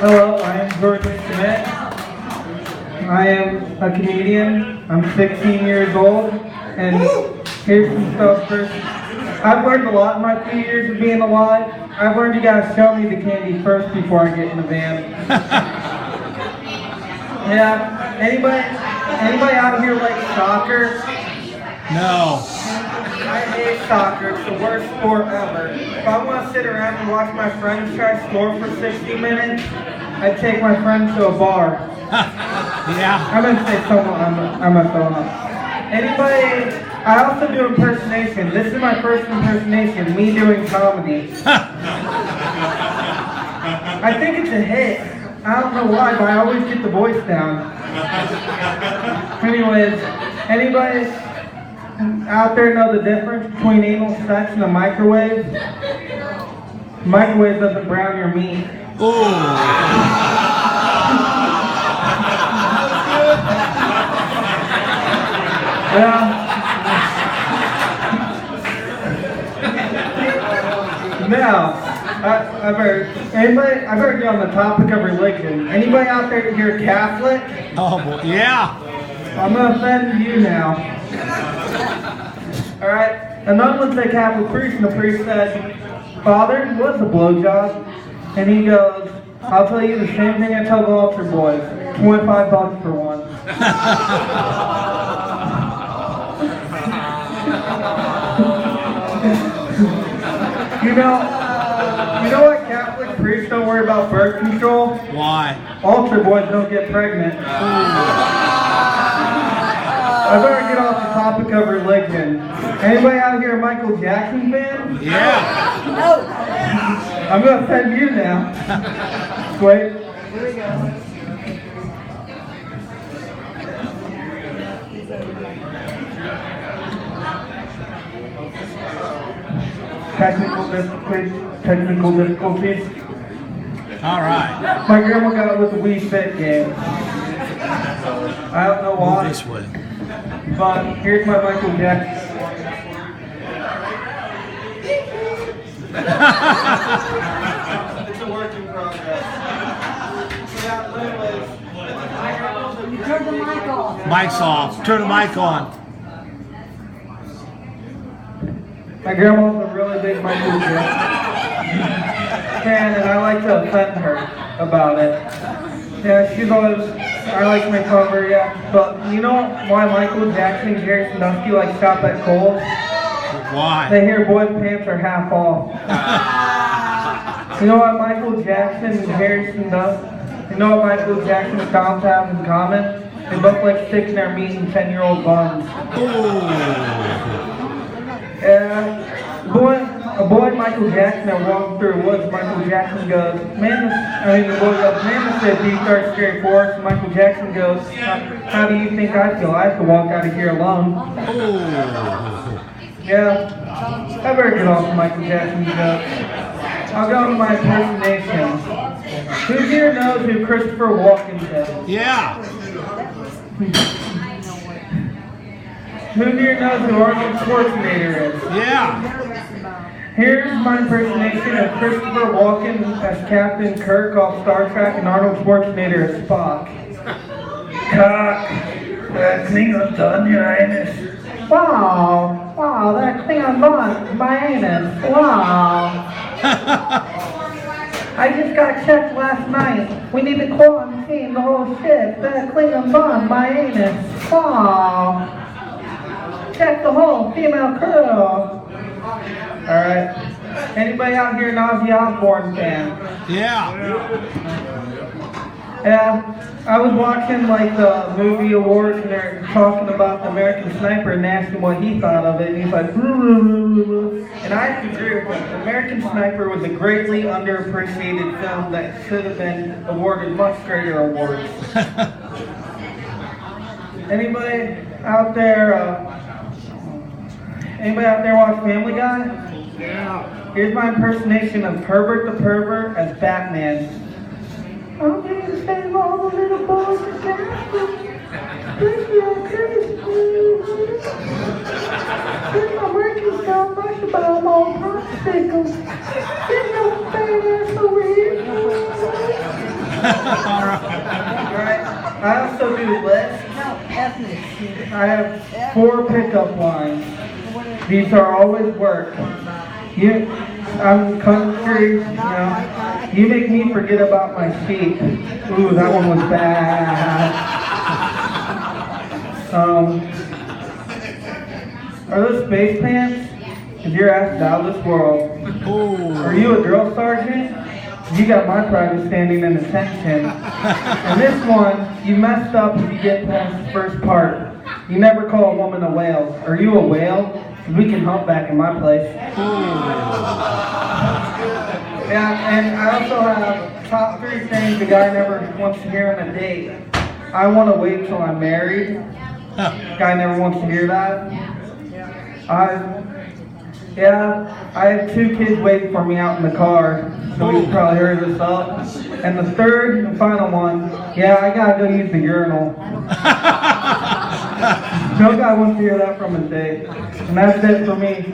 Hello, I am George Schmidt. I am a comedian. I'm 16 years old, and here's some stuff first. I've learned a lot in my few years of being alive. I've learned you gotta show me the candy first before I get in the van. Yeah, anybody out here like soccer? No. I hate soccer. It's the worst sport ever. If I want to sit around and watch my friends try to score for 60 minutes, I'd take my friends to a bar. Yeah. I'm going to say someone, I'm going to throw up. Anybody, I also do impersonation. This is my first impersonation, me doing comedy. I think it's a hit. I don't know why, but I always get the voice down. Anyways, anybody out there know the difference between anal sex and a microwave? Microwave doesn't brown your meat. Ooh. Now, I better get on the topic of religion. Anybody out there here Catholic? Oh boy. Yeah. I'm gonna offend you now. Alright, a nun went to a Catholic priest, and the priest said, "Father, what's a blowjob?" And he goes, "I'll tell you the same thing I tell the altar boys, $25 for one." You know what Catholic priests don't worry about birth control? Why? Altar boys don't get pregnant. I better get off the topic of religion. Anybody out here a Michael Jackson fan? Yeah. No. I'm going to offend you now. Wait. Here we go. Technical difficulties. All right. My grandma got with the Wii Fit game. I don't know why. This way. But here's my Michael Jackson. It's a work in progress. You turn the mic off. Mic's off. Turn the mic on. My grandma's a really big Michael Jackson fan, and I like to offend her about it. Yeah, she's always, I like to make fun of her, yeah. But you know why Michael Jackson and Harry Sandusky like shop at Kohl's? Why? They hear boys' pants are half off. You know what Michael Jackson and Harry Sandusky, you know what Michael Jackson and Tom have in common? They both like sticking their meat in 10-year-old buns. Ooh. Yeah, a boy Michael Jackson that walked through the woods, Michael Jackson goes, the boy goes, man, this is a deep, dark, scary forest. And Michael Jackson goes, how do you think I feel? I have to walk out of here alone. Ooh. Yeah, I better get off of Michael Jackson jokes. I'll go to my impersonation. Who here knows who Christopher Walken is? Yeah. Who here knows who Arnold Schwarzenegger is? Yeah. Here's my impersonation of Christopher Walken as Captain Kirk off Star Trek and Arnold Schwarzenegger as Spock. Cock, that Klingon's done, your anus. Wow, that Klingon done, my anus. Wow. I just got checked last night. We need to quarantine the whole ship. That Klingon done, my anus. Wow. Check the whole female crew. Alright. Anybody out here an Ozzy Osbourne fan? Yeah. Yeah. I was watching like the movie awards and they're talking about the American Sniper and asking what he thought of it, and he's like, and I have to agree with him. American Sniper was a greatly underappreciated film that should have been awarded much greater awards. Anybody out there watch Family Guy? Yeah. Here's my impersonation of Herbert the Pervert as Batman. I'm here to save all the little boys and girls. Please be okay, please. I'm working so much about all popsicles. Get your fat ass over here. Alright. I also do lists. No, ethnic. I have 4 pickup lines. These are always work. I'm country, you know. You make me forget about my sheep. Ooh, that one was bad. Are those space pants? Cause you're asked out of this world. Are you a drill sergeant? You got my private standing and attention. And this one, you messed up if you get past the first part. You never call a woman a whale. Are you a whale? We can hump back in my place. Yeah, and I also have top 3 things the guy never wants to hear on a date. I want to wait till I'm married. Guy never wants to hear that. I have 2 kids waiting for me out in the car, so we can probably hurry this up. And the third and final one, yeah, I gotta go use the urinal. No guy wants to hear that from his date. And that's it for me.